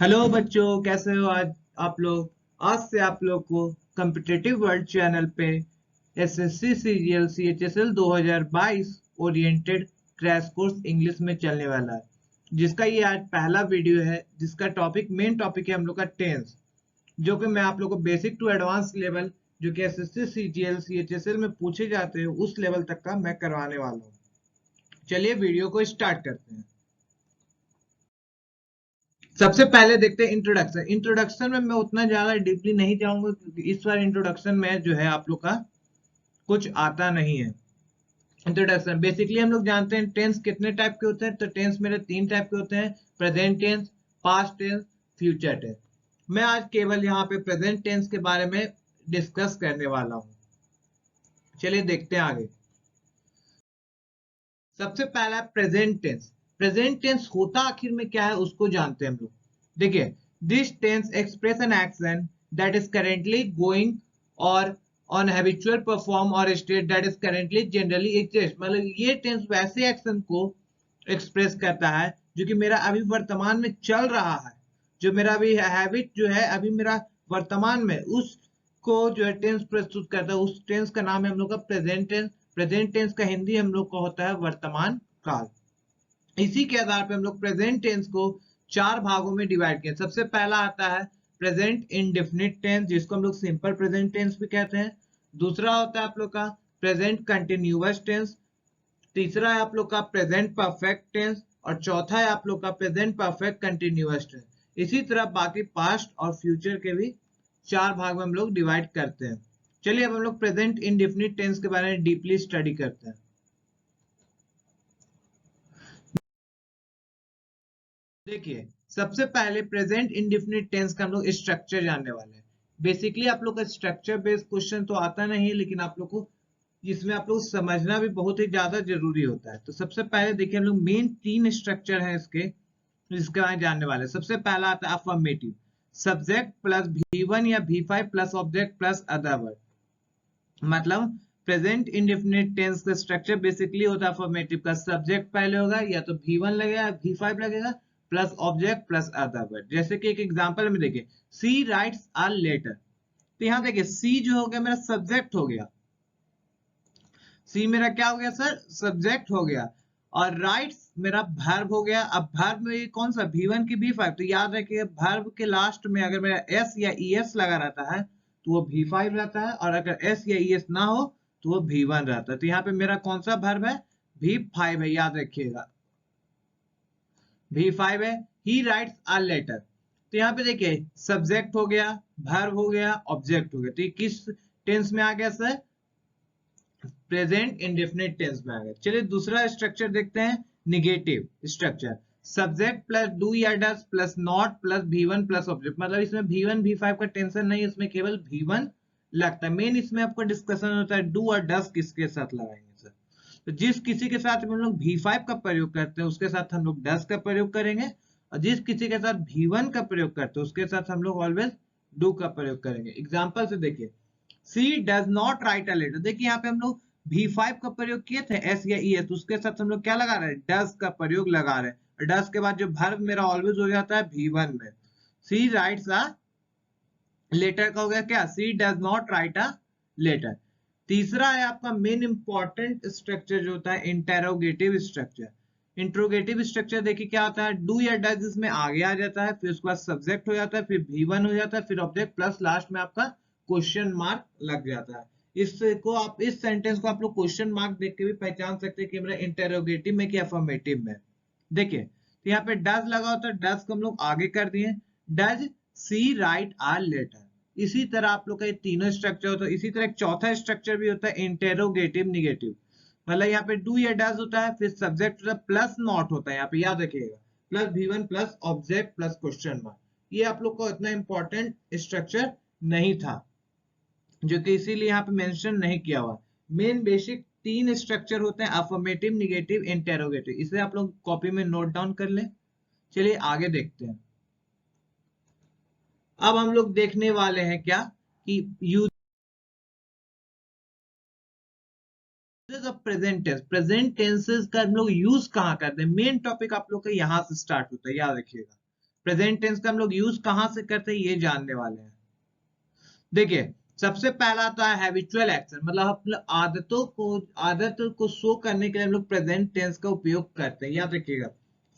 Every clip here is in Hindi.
हेलो बच्चों, कैसे हो आज आप लोग। आज से आप लोग को कॉम्पिटिटिव वर्ल्ड चैनल पे SSC CGL CHSL 2022 oriented crash course English में चलने वाला है, जिसका ये आज पहला वीडियो है, जिसका मेन टॉपिक है हम लोग का टेंस, जो कि मैं आप लोग को बेसिक टू एडवांस लेवल जो कि एसएससी सीजीएल सीएचएसएल में पूछे जाते हैं उस लेवल तक का मैं करवाने वाला हूँ। चलिए वीडियो को स्टार्ट करते हैं। सबसे पहले देखते हैं इंट्रोडक्शन। इंट्रोडक्शन में मैं उतना ज्यादा डीपली नहीं जाऊंगा क्योंकि इस बार इंट्रोडक्शन में जो है आप लोग का कुछ आता नहीं है। इंट्रोडक्शन बेसिकली हम लोग जानते हैं टेंस कितने टाइप के होते हैं, तो टेंस मेरे 3 टाइप के होते हैं: present tense, past tense, future tense. मैं आज केवल यहाँ पे प्रेजेंट टेंस के बारे में डिस्कस करने वाला हूँ। चलिए देखते हैं आगे। सबसे पहला प्रेजेंट टेंस। प्रेजेंट टेंस होता आखिर में क्या है उसको जानते हैं हम लोग। देखिए, this tense express an action that is currently going or on habitual perform or state that is currently generally exist. मतलब ये टेंस वैसे एक्शन को एक्सप्रेस करता है जो कि मेरा अभी वर्तमान में चल रहा है, जो मेरा अभी हैबिट जो है अभी मेरा वर्तमान में उसको जो है टेंस प्रस्तुत करता है। उस टेंस का नाम है हम लोग का प्रेजेंट टेंस। प्रेजेंट टेंस का हिंदी हम लोग का होता है वर्तमान काल। इसी के आधार पे हम लोग प्रेजेंट टेंस को 4 भागों में डिवाइड किया। सबसे पहला आता है प्रेजेंट इंडेफिनिट टेंस, जिसको हम लोग सिंपल प्रेजेंट टेंस भी कहते हैं। दूसरा होता है आप लोग का प्रेजेंट कंटिन्यूअस टेंस। तीसरा है आप लोग का प्रेजेंट परफेक्ट टेंस और चौथा है आप लोग का प्रेजेंट परफेक्ट कंटिन्यूअस टेंस। इसी तरह बाकी पास्ट और फ्यूचर के भी 4 भाग में हम लोग डिवाइड करते हैं। चलिए अब हम लोग प्रेजेंट इंडेफिनिट टेंस के बारे में डीपली स्टडी करते हैं। देखिए, सबसे पहले प्रेजेंट इंडेफिनिट टेंस का हम लोग स्ट्रक्चर जानने वाले हैं। बेसिकली आप लोग का स्ट्रक्चर बेस्ड क्वेश्चन तो आता नहीं है, लेकिन आप लोग को इसमें आप लोग समझना भी बहुत ही ज्यादा जरूरी होता है। तो सबसे पहले देखिए, हम लोग मेन 3 स्ट्रक्चर हैं इसके, जिसके बारे में जानने वाले हैं। सबसे पहला आता है अफर्मेटिव, सब्जेक्ट प्लस V1 या V5 plus object plus other word. मतलब प्रेजेंट इंडेफिनिट टेंस का स्ट्रक्चर बेसिकली होता है अफर्मेटिव का, सब्जेक्ट पहले होगा या तो V1 लगेगा या V5 लगेगा plus object plus other word. जैसे कि एक एग्जांपल में देखिए, सी राइट्स अ लेटर। तो यहाँ देखिए सी जो हो गया मेरा सब्जेक्ट हो गया, सी मेरा क्या हो गया सर, सब्जेक्ट हो गया। और राइट्स मेरा वर्ब हो गया। अब वर्ब में कौन सा, V1 की V5। तो याद रखिए वर्ब के लास्ट में अगर मेरा S या ES लगा रहता है तो वो V5 रहता है, और अगर S या ES ना हो तो वो V1 रहता है। तो यहाँ पे मेरा कौन सा वर्ब है, V5 है, याद रखिएगा V5 है। He writes a letter. तो यहाँ पे देखिए सब्जेक्ट हो गया, वर्ब हो गया, ऑब्जेक्ट हो गया। तो ये किस टेंस में आ गया सर, प्रेजेंट इंडेफिनिट टेंस में आ गया। चलिए दूसरा स्ट्रक्चर देखते हैं, negative structure, subject plus do या does plus not plus V1 plus object. मतलब इसमें V1 V5 का टेंशन नहीं, इसमें केवल V1 लगता है। मेन इसमें आपका डिस्कशन होता है डू और डस किसके साथ लगाएंगे सर। तो जिस किसी के साथ हम लोग V5 का प्रयोग करते हैं उसके साथ हम लोग डस का प्रयोग करेंगे, और जिस किसी के साथ V1 का प्रयोग करते हैं उसके साथ हम लोग ऑलवेज डू का प्रयोग करेंगे। एग्जाम्पल से देखिए, she does not write a letter. देखिए यहाँ पे हम लोग V5 का प्रयोग किए थे S या ES, तो उसके साथ हम लोग क्या लगा रहे हैं, डज का प्रयोग लगा रहे हैं। डज के बाद जो वर्ब मेरा ऑलवेज हो जाता है V1 में। सी राइट्स अ लेटर का हो गया क्या, she does not write a letter. तीसरा है आपका मेन इंपॉर्टेंट स्ट्रक्चर जो होता है इंटेरोगेटिव स्ट्रक्चर। इंट्रोगेटिव स्ट्रक्चर देखिए क्या होता है, डू या डज इसमें आगे आ जाता है, फिर उसके बाद सब्जेक्ट हो जाता है, फिर V1 हो जाता है, फिर ऑब्जेक्ट प्लस लास्ट में आपका क्वेश्चन मार्क लग जाता है। इसको आप इस सेंटेंस को आप लोग क्वेश्चन मार्क देख के भी पहचान सकते हैं कि मेरा इंटेरोगेटिव में कि अफर्मेटिव में। देखिए तो यहाँ पे डज लगा होता है, डज को हम लोग आगे कर दिए, does she write a letter. इसी तरह आप लोग का ये तीनों स्ट्रक्चर होता है। इसी तरह एक चौथा स्ट्रक्चर भी होता है इंटेरोगेटिव निगेटिव। मतलब यहाँ पे डू या डज होता है, फिर सब्जेक्ट होता है प्लस नॉट होता है, यहाँ पे याद रखिएगा plus V1 plus object plus question mark. ये आप लोग को इतना इंपॉर्टेंट स्ट्रक्चर नहीं था, जो कि इसीलिए यहाँ पे मेंशन नहीं किया हुआ। मेन बेसिक 3 स्ट्रक्चर होते हैं, अफर्मेटिव निगेटिव इंटेरोगेटिव। इसे आप लोग कॉपी में नोट डाउन कर लें। चलिए आगे देखते हैं। अब हम लोग देखने वाले हैं क्या कि uses of present tense. Present tenses का हम लोग यूज कहाँ करते हैं, मेन टॉपिक आप लोग का यहाँ से स्टार्ट होता है, याद रखिएगा। प्रेजेंट टेंस का हम लोग यूज कहां से करते हैं ये जानने वाले हैं। देखिए सबसे पहला आता है हैबिचुअल एक्शन, मतलब अपने आदतों को शो करने के लिए हम लोग प्रेजेंट टेंस का उपयोग करते हैं। याद रखिएगा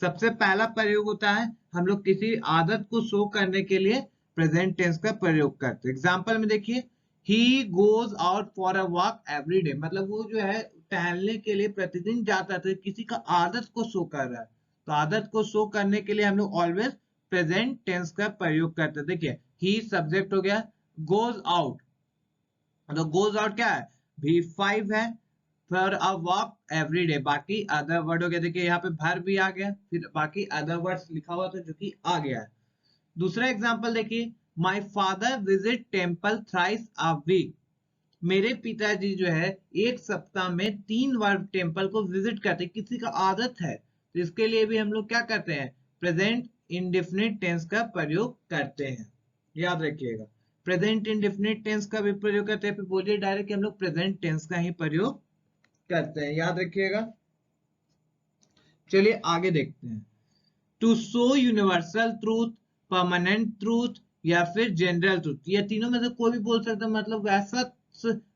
सबसे पहला प्रयोग होता है हम लोग किसी आदत को शो करने के लिए प्रेजेंट टेंस का प्रयोग करते हैं। एग्जाम्पल में देखिए he goes out for a walk every day, मतलब वो जो है टहलने के लिए प्रतिदिन जाता है, तो किसी का आदत को शो कर रहा है। तो आदत को शो करने के लिए हम लोग ऑलवेज प्रेजेंट टेंस का प्रयोग करते हैं। देखिए ही सब्जेक्ट हो गया, गोज आउट, तो गोज आउट क्या है V5 है, for a walk every day, बाकी अदर वर्ड हो गया। देखिए यहाँ पे भर भी आ गया, फिर बाकी अदर वर्ड्स लिखा हुआ था जो कि आ गया है। दूसरा एग्जांपल देखिए my father visit temple thrice a week, मेरे पिताजी जो है एक सप्ताह में 3 बार टेंपल को विजिट करते, किसी का आदत है, तो इसके लिए भी हम लोग क्या करते हैं प्रेजेंट इंडेफिनिट टेंस का प्रयोग करते हैं। याद रखिएगा प्रेजेंट इंडेफिनिट टेंस का भी प्रयोग करते हैं, फिर बोलिए डायरेक्ट हम लोग प्रेजेंट टेंस का ही प्रयोग करते हैं। याद रखिएगा। चलिए आगे देखते हैं। To show universal truth, permanent truth या फिर जनरल ट्रूथ, ये तीनों में से कोई भी बोल सकता है, मतलब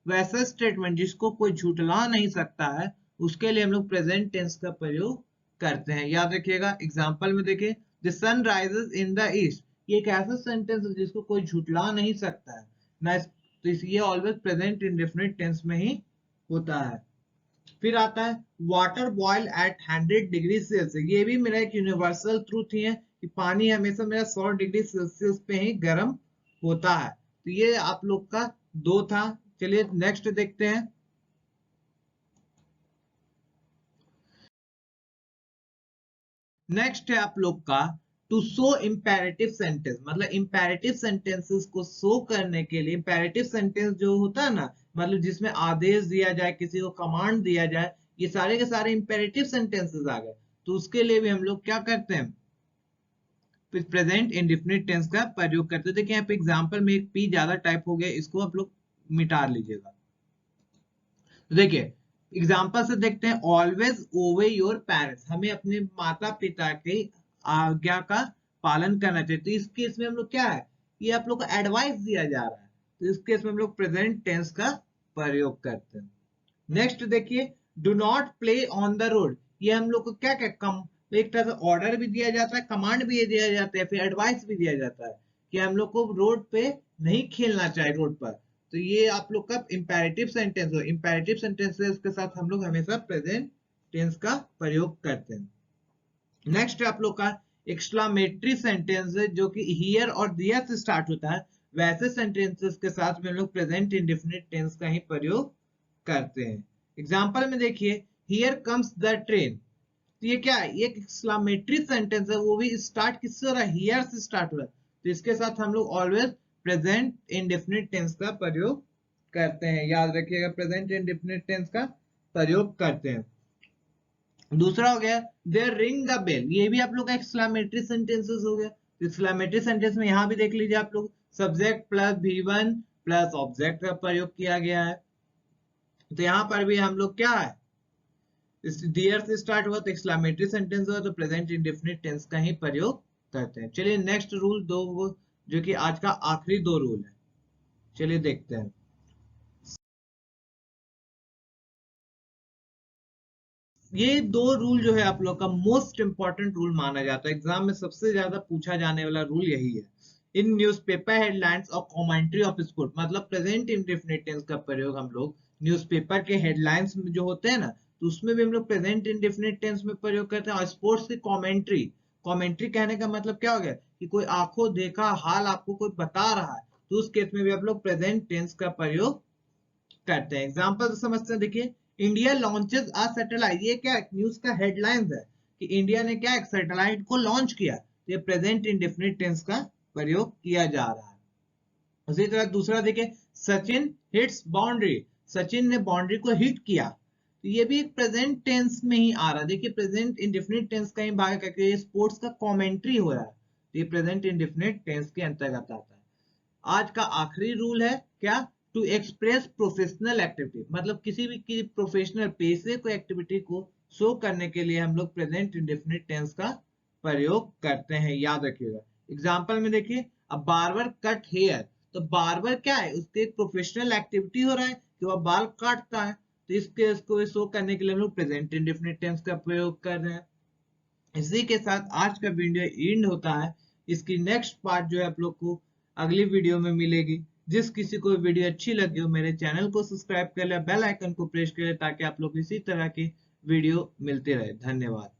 वैसा स्टेटमेंट जिसको कोई झुठला नहीं सकता है, उसके लिए हम लोग प्रेजेंट टेंस का प्रयोग करते हैं। याद रखिएगा एग्जांपल में देखिए the sun rises in the east, ये एक ऐसा सेंटेंस है जिसको कोई झुठला नहीं सकता है ना, तो ये ऑलवेज प्रेजेंट इंडेफिनिट टेंस में ही होता है। फिर आता है water boil at 100 degree Celsius, ये भी मेरा एक यूनिवर्सल ट्रूथ ही है कि पानी हमेशा मेरा 100 डिग्री सेल्सियस पे ही गर्म होता है। तो ये आप लोग का 2 था। चलिए नेक्स्ट देखते हैं। नेक्स्ट है आप लोग का टू शो इंपेरेटिव सेंटेंस, मतलब इंपेरेटिव सेंटेंसेस को शो करने के लिए, इंपेरेटिव सेंटेंस जो होता है ना, मतलब जिसमें आदेश दिया जाए, किसी को कमांड दिया जाए, ये सारे के सारे इंपेरेटिव सेंटेंसेस आ गए। तो उसके लिए भी हम लोग क्या करते हैं प्रेजेंट इंडेफिनिट टेंस का प्रयोग करते हैं। देखिए यहाँ पे एग्जांपल में एक पी ज्यादा टाइप हो गया, इसको आप लोग मिटा लीजिएगा। तो देखिए एग्जाम्पल से देखते हैं ऑलवेज ओबे योर पेरेंट्स, हमें अपने माता पिता की आज्ञा का पालन करना चाहिए। तो इस केस में हम लोग क्या है, ये आप लोग को एडवाइस दिया जा रहा है, तो इस केस में हम लोग प्रेजेंट टेंस का प्रयोग करते हैं। नेक्स्ट देखिए do not play on the road, ये हम लोग को क्या क्या कम एक तरह से ऑर्डर भी दिया जाता है, कमांड भी दिया जाता है, फिर एडवाइस भी दिया जाता है कि हम लोग को रोड पे नहीं खेलना चाहिए रोड पर। तो ये आप लोग का इंपेरेटिव सेंटेंस हो, इंपेरेटिव सेंटेंसेस के साथ हम लोग हमेशा प्रेजेंट टेंस का प्रयोग करते हैं। नेक्स्ट आप लोग का एक्सक्लामेटरी सेंटेंस जो कि हियर और दियर से स्टार्ट होता है, वैसे सेंटेंसेस के साथ में हम लोग प्रेजेंट इंडेफिनिट टेंस का ही प्रयोग करते हैं। एग्जांपल में देखिए हियर कम्स द ट्रेन, तो ये क्या है, ये एक्सक्लामेटरी सेंटेंस है, वो भी स्टार्ट किससे हो रहा है, हियर से स्टार्ट हो रहा है, तो इसके साथ हम लोग ऑलवेज प्रेजेंट इंडेफिनिट टेंस का प्रयोग करते हैं। याद रखिएगा प्रेजेंट इंडेफिनिट टेंस का प्रयोग करते हैं। दूसरा हो गया देयर रिंग द बेल, ये भी आप लोग का एक्सक्लामेटरी सेंटेंसेस हो गया। एक्सक्लामेटरी सेंटेंस में यहां भी देख लीजिए आप लोग subject plus V1 plus object का प्रयोग किया गया है। तो यहाँ पर भी हम लोग क्या है डियर से स्टार्ट हुआ तो एक्सक्लामेटरी सेंटेंस हुआ, तो प्रेजेंट इंडेफिनिट टेंस का ही प्रयोग करते हैं। चलिए नेक्स्ट रूल दो, जो कि आज का आखिरी 2 रूल है, चलिए देखते हैं। ये 2 रूल जो है आप लोग का मोस्ट इंपॉर्टेंट रूल माना जाता है, एग्जाम में सबसे ज्यादा पूछा जाने वाला रूल यही है। इन न्यूज़पेपर हेडलाइंस और कमेंट्री ऑफ स्पोर्ट, मतलब प्रेजेंट इंडेफिनिट टेंस का प्रयोग हम लोग न्यूज़पेपर के हेडलाइंस में जो होते हैं ना, तो उसमें भी हम लोग प्रेजेंट इंडेफिनिट टेंस में प्रयोग करते हैं। और स्पोर्ट्स की कमेंट्री, कमेंट्री कहने का मतलब क्या हो गया कि कोई आंखों देखा हाल आपको कोई बता रहा है, तो उस केस में भी आप लोग प्रेजेंट टेंस का प्रयोग करते हैं। एग्जांपल समझते हैं, देखिए इंडिया लॉन्चेस अ सैटेलाइट, ये क्या न्यूज का हेडलाइंस है कि इंडिया ने क्या एक सैटेलाइट को लॉन्च किया, ये प्रेजेंट इंडेफिनिट टेंस का प्रयोग किया जा रहा है। उसी तरह दूसरा देखिए सचिन हिट्स बाउंड्री, सचिन ने बाउंड्री को हिट किया, तो ये भी एक प्रेजेंट टेंस में ही आ रहा है। देखिए प्रेजेंट इंडेफिनिट टेंस का ही भाग करके ये स्पोर्ट्स का कमेंट्री हो रहा है, तो ये प्रेजेंट इंडेफिनिट टेंस के अंतर्गत आता है। आज का आखिरी रूल है क्या, टू एक्सप्रेस प्रोफेशनल एक्टिविटी, मतलब किसी भी प्रोफेशनल पेशे को एक्टिविटी को शो करने के लिए हम लोग प्रेजेंट इंडेफिनिट टेंस का प्रयोग करते हैं, याद रखिएगा। एग्जाम्पल में देखिए, अब बार्बर कट हेयर, तो बार्बर क्या है, उसके एक प्रोफेशनल एक्टिविटी हो रहा है कि वह बाल काटता है, तो इसको शो करने के लिए हम लोग प्रेजेंट इंडेफिनिट टेंस का प्रयोग कर रहे हैं। इसी के साथ आज का वीडियो एंड होता है। इसकी नेक्स्ट पार्ट जो है आप लोग को अगली वीडियो में मिलेगी। जिस किसी को वीडियो अच्छी लगी हो मेरे चैनल को सब्सक्राइब कर ले, बेल आइकन को प्रेस कर ले, ताकि आप लोग इसी तरह की वीडियो मिलते रहे। धन्यवाद।